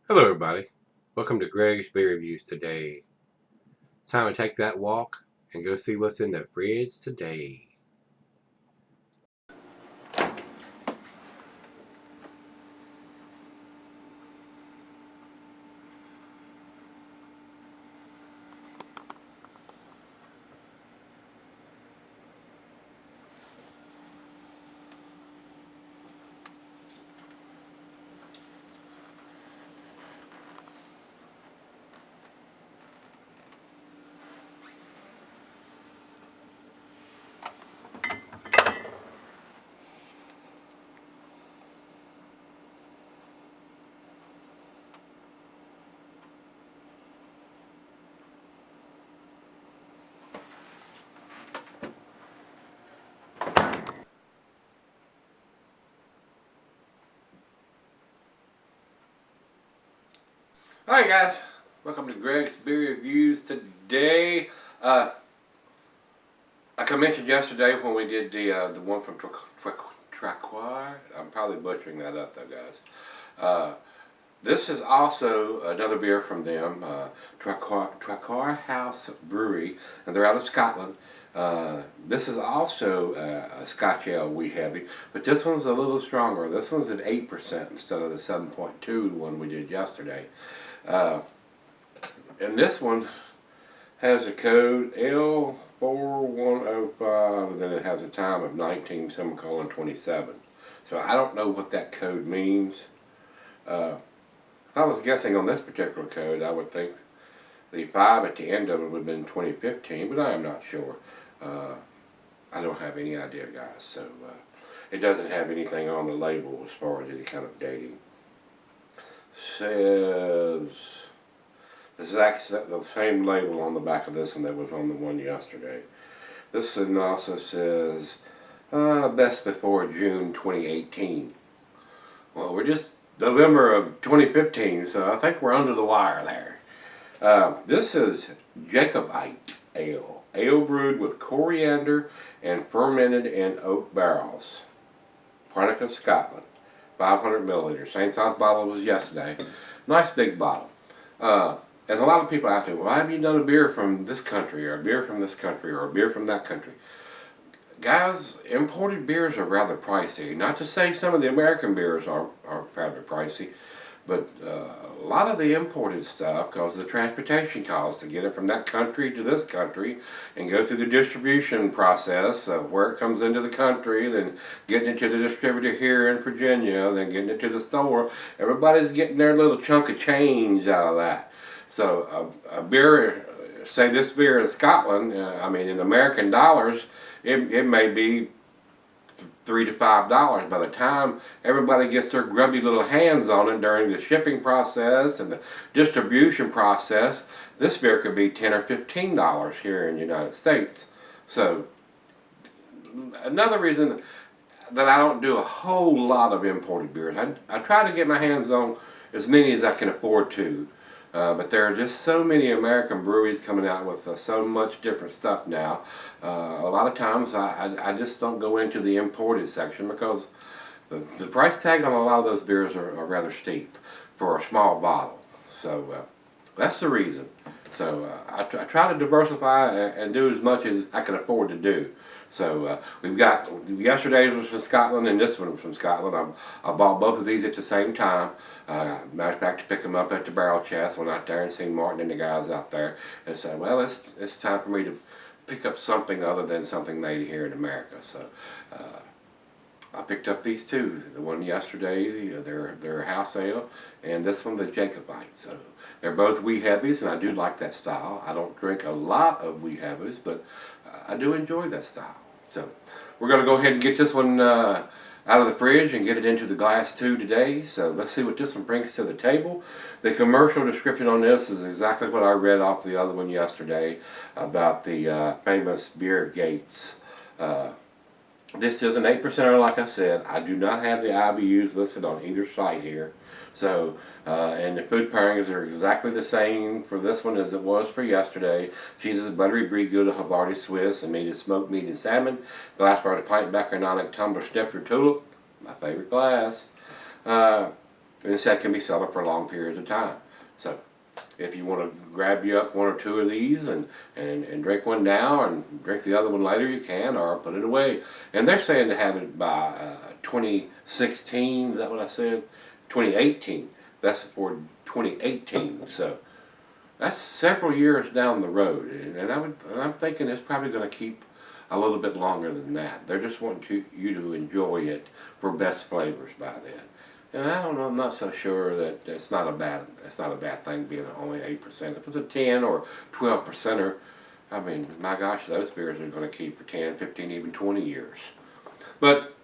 Hello everybody, welcome to Gregsbeerreviews today. Time to take that walk and go see what's in the fridge today. Hi guys, welcome to Gregsbeerreviews today. Like I mentioned yesterday when we did the one from Traquair, I'm probably butchering that up though guys. This is also another beer from them, Traquair House Brewery, and they're out of Scotland. This is also a Scotch ale we heavy, but this one's a little stronger. This one's at 8% instead of the 7.2 one we did yesterday. And this one has a code L4105, and then it has a time of 19:27. So I don't know what that code means. If I was guessing on this particular code, I would think the 5 at the end of it would have been 2015, but I am not sure. I don't have any idea, guys. So it doesn't have anything on the label as far as any kind of dating. Says this is actually the same label on the back of this one that was on the one yesterday. This one also says best before June 2018. Well, we're just November of 2015, so I think we're under the wire there. This is Jacobite ale. Ale brewed with coriander and fermented in oak barrels. Product of Scotland. 500 milliliters. Same size bottle as yesterday. Nice big bottle. And a lot of people ask me, why have you done a beer from this country, or a beer from this country, or a beer from that country? Guys, imported beers are rather pricey. Not to say some of the American beers are rather pricey, but a lot of the imported stuff, because the transportation costs to get it from that country to this country and go through the distribution process of where it comes into the country, then getting it to the distributor here in Virginia, then getting it to the store. Everybody's getting their little chunk of change out of that. So a beer, say this beer in Scotland, I mean in American dollars, it may be $3 to $5. By the time everybody gets their grubby little hands on it during the shipping process and the distribution process, this beer could be $10 or $15 here in the United States. So another reason that I don't do a whole lot of imported beers, I try to get my hands on as many as I can afford to. But there are just so many American breweries coming out with so much different stuff now. A lot of times I just don't go into the imported section because the price tag on a lot of those beers are rather steep for a small bottle. So that's the reason. So I try to diversify and do as much as I can afford to do. So we've got, yesterday's was from Scotland and this one was from Scotland. I bought both of these at the same time. Matter of fact, to pick them up at the barrel chest, went out there and seen Martin and the guys out there and said, well, it's time for me to pick up something other than something made here in America. So I picked up these two. The one yesterday, their house ale, and this one, the Jacobite. So they're both wee heavies, and I do like that style. I don't drink a lot of wee heavies, but I do enjoy that style. So we're going to go ahead and get this one out of the fridge and get it into the glass tube today. So let's see what this one brings to the table. The commercial description on this is exactly what I read off the other one yesterday about the famous beer gates. This is an 8%er, like I said. I do not have the IBUs listed on either site here. So, and the food pairings are exactly the same for this one as it was for yesterday. Cheese is buttery brie gouda, Havarti Swiss, and meat is smoked meat and salmon. Glassware to pint backer, nonic tumbler, snifter tulip. My favorite glass. And this can be selling for long periods of time. So if you want to grab you up one or two of these and drink one now and drink the other one later, you can, or put it away. And they're saying to have it by 2016, is that what I said? 2018. That's for 2018. So that's several years down the road. And I'm thinking it's probably going to keep a little bit longer than that. They're just wanting you to enjoy it for best flavors by then. And I don't know, I'm not so sure that it's not a bad thing being only 8%. If it's a 10 or 12%er, I mean, my gosh, those beers are going to keep for 10, 15, even 20 years. But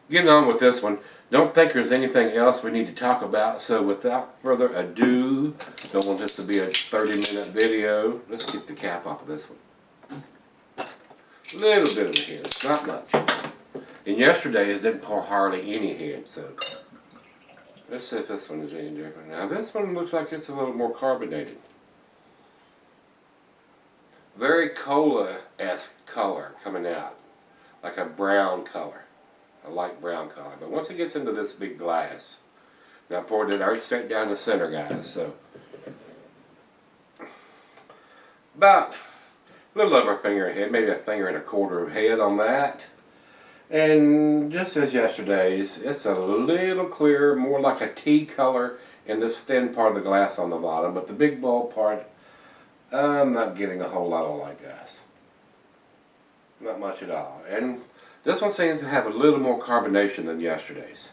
getting on with this one, don't think there's anything else we need to talk about. So without further ado, don't want this to be a 30-minute video. Let's get the cap off of this one. A little bit of a head, not much. And yesterday's didn't pour hardly any head, so let's see if this one is any different. Now this one looks like it's a little more carbonated. Very cola-esque color coming out, like a brown color, a light brown color. But once it gets into this big glass, now I poured it right straight down the center, guys. So about a little over a finger ahead, maybe a finger and a quarter of head on that. And just as yesterday's, it's a little clearer, more like a tea color in this thin part of the glass on the bottom. But the big bold part, I'm not getting a whole lot of light, guys. Not much at all. And this one seems to have a little more carbonation than yesterday's.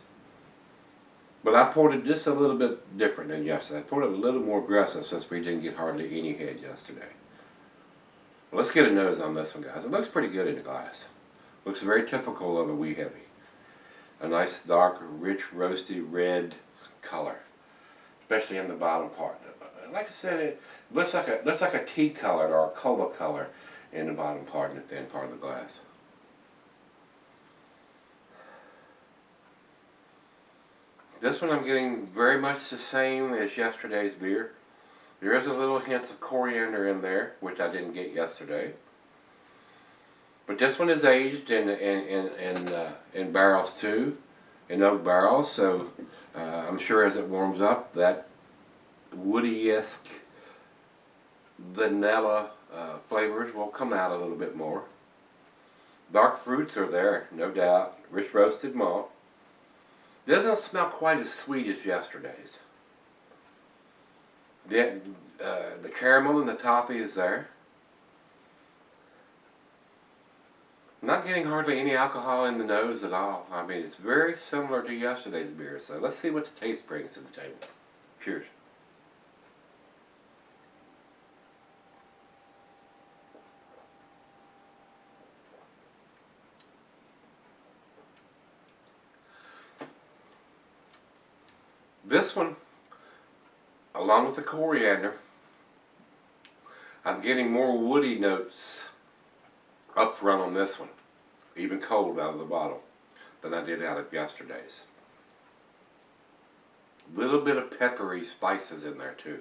But I poured it just a little bit different than yesterday. I poured it a little more aggressive since we didn't get hardly any head yesterday. Well, let's get a nose on this one, guys. It looks pretty good in the glass. Looks very typical of a wee heavy. A nice dark, rich, roasty red color, especially in the bottom part. Like I said, it looks like a tea color or a cola color in the bottom part and the thin part of the glass. This one I'm getting very much the same as yesterday's beer. There is a little hint of coriander in there, which I didn't get yesterday. But this one is aged in barrels too, in oak barrels. So I'm sure as it warms up, that woody-esque vanilla flavors will come out a little bit more. Dark fruits are there, no doubt. Rich roasted malt. Doesn't smell quite as sweet as yesterday's. The caramel and the toffee is there. Not getting hardly any alcohol in the nose at all. I mean, it's very similar to yesterday's beer. So let's see what the taste brings to the table. Cheers. This one, along with the coriander, I'm getting more woody notes up front on this one, even cold out of the bottle, than I did out of yesterday's. A little bit of peppery spices in there too.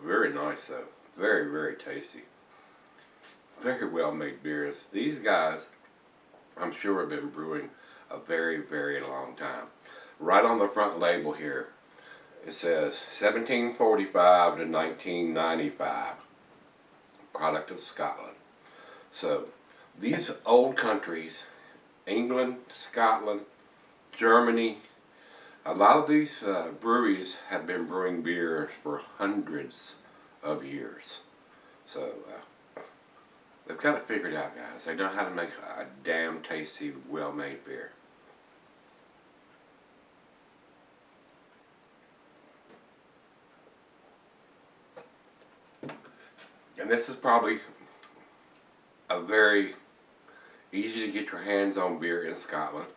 Very nice though. Very, very tasty. Very well made beers. These guys, I'm sure, have been brewing a very, very long time. Right on the front label here, it says 1745 to 1995, product of Scotland. So these old countries, England, Scotland, Germany, a lot of these breweries have been brewing beer for hundreds of years. So they've got it figured out, guys. They know how to make a damn tasty, well-made beer. And this is probably a very easy to get your hands on beer in Scotland,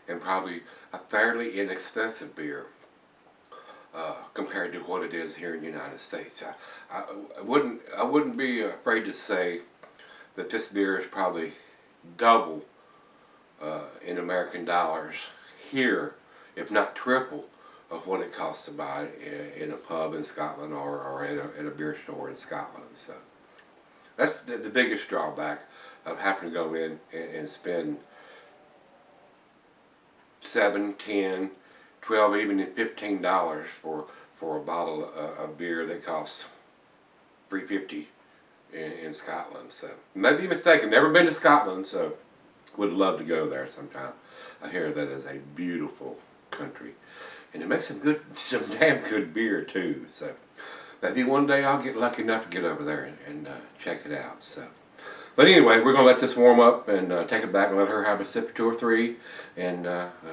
and probably a fairly inexpensive beer compared to what it is here in the United States. I wouldn't be afraid to say that this beer is probably double in American dollars here, if not triple, of what it costs to buy in a pub in Scotland or at a beer store in Scotland. So That's the biggest drawback of having to go in and spend 7, 10, 12, even $15 for a bottle of beer that costs $3.50 in Scotland. So maybe mistaken. Never been to Scotland, so would love to go there sometime. I hear that is a beautiful country, and it makes some damn good beer too. So maybe one day I'll get lucky enough to get over there and check it out. So, but anyway, we're gonna let this warm up and take it back and let her have a sip or 2 or 3, and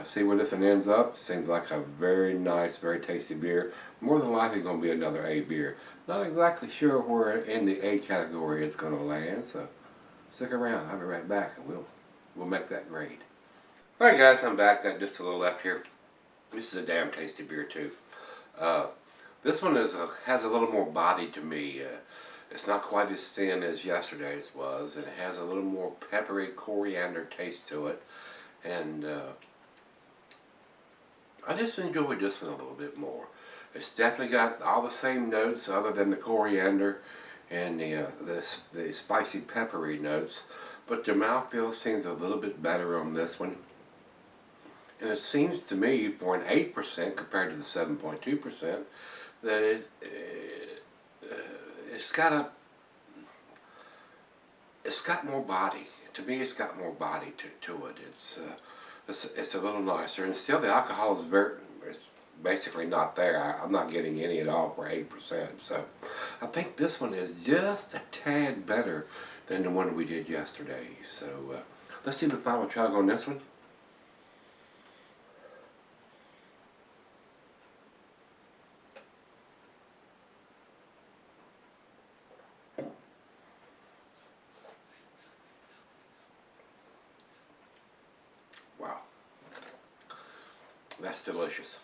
see where this one ends up. Seems like a very nice, very tasty beer. More than likely gonna be another A beer. Not exactly sure where in the A category it's gonna land. So stick around. I'll be right back, and we'll make that grade. Alright guys, I'm back. Got just a little left here. This is a damn tasty beer too. This one has a little more body to me. It's not quite as thin as yesterday's was, and it has a little more peppery coriander taste to it. And I just enjoyed this one a little bit more. It's definitely got all the same notes other than the coriander and the spicy peppery notes, but the mouthfeel seems a little bit better on this one. And it seems to me, for an 8% compared to the 7.2%, that it's got more body. To me, it's got more body to it. It's a little nicer, and still the alcohol is basically not there. I'm not getting any at all for 8%. So I think this one is just a tad better than the one we did yesterday. So let's do the final chug on this one. Wow, that's delicious.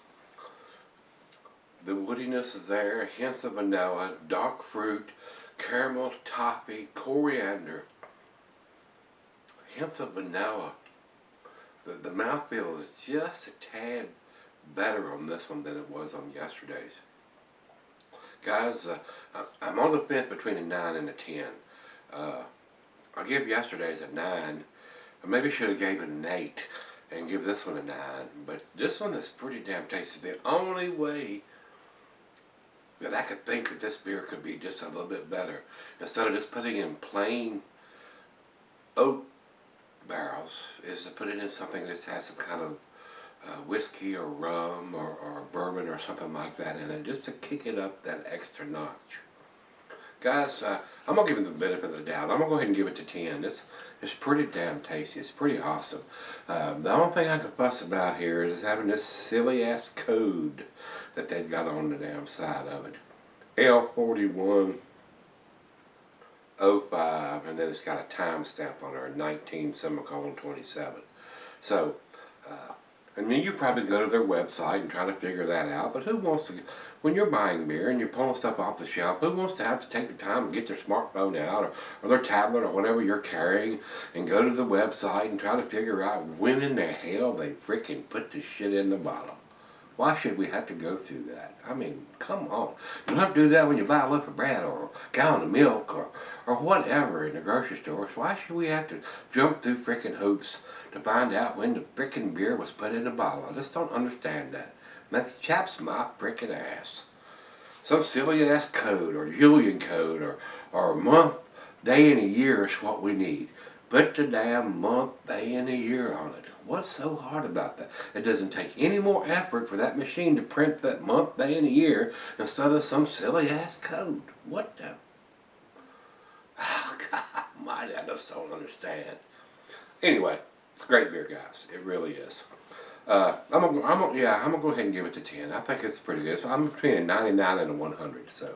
The woodiness is there, hints of vanilla, dark fruit, caramel, toffee, coriander, hints of vanilla. The mouthfeel is just a tad better on this one than it was on yesterday's. Guys, I'm on the fence between a 9 and a 10. I'll give yesterday's a 9. I maybe should have gave it an 8 and give this one a 9. But this one is pretty damn tasty. The only way that I could think that this beer could be just a little bit better, instead of just putting in plain oak barrels, is to put it in something that has some kind of whiskey or rum or bourbon or something like that in it, just to kick it up that extra notch. Guys, I'm going to give it the benefit of the doubt. I'm going to go ahead and give it to 10. It's pretty damn tasty. It's pretty awesome. The only thing I can fuss about here is having this silly ass code that they've got on the damn side of it. L4105, and then it's got a timestamp on there, 19:27. So, I mean, you probably go to their website and try to figure that out, but who wants to, when you're buying beer and you're pulling stuff off the shelf, who wants to have to take the time and get their smartphone out or their tablet or whatever you're carrying and go to the website and try to figure out when in the hell they freaking put this shit in the bottle? Why should we have to go through that? I mean, come on. You don't have to do that when you buy a loaf of bread or a gallon of milk or whatever in the grocery store. So why should we have to jump through frickin' hoops to find out when the frickin' beer was put in a bottle? I just don't understand that. That chaps my frickin' ass. Some silly ass code or Julian code or month, day, and a year is what we need. Put the damn month, day, and a year on it. What's so hard about that? It doesn't take any more effort for that machine to print that month, day, and a year instead of some silly ass code. What the? Oh, God almighty, I just don't understand. Anyway, it's great beer, guys. It really is. I'm gonna go ahead and give it to 10. I think it's pretty good. So I'm between a 99 and a 100. So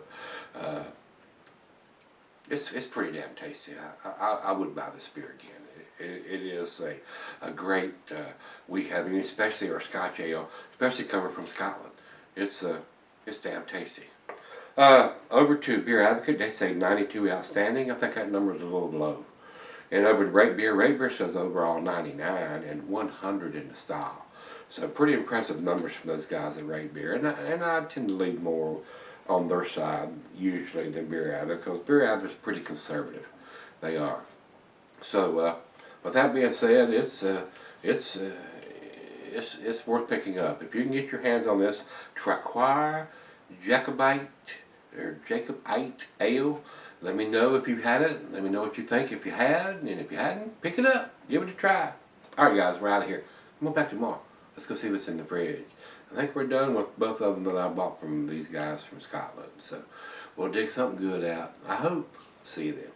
it's pretty damn tasty. I would buy this beer again. It is a great, we have, especially our Scotch ale, especially coming from Scotland. It's damn tasty. Over to Beer Advocate, they say 92 outstanding. I think that number is a little low. And over to Rate Beer says overall 99 and 100 in the style. So pretty impressive numbers from those guys at Rate Beer. And I tend to lean more on their side usually than Beer Advocate, because Beer Advocate is pretty conservative. They are. So, with that being said, it's worth picking up. If you can get your hands on this Traquair Jacobite or Jacobite ale, let me know if you've had it. Let me know what you think if you had, and if you hadn't, pick it up. Give it a try. Alright guys, we're out of here. I'm going back tomorrow. Let's go see what's in the fridge. I think we're done with both of them that I bought from these guys from Scotland. So we'll dig something good out. I hope. See you then.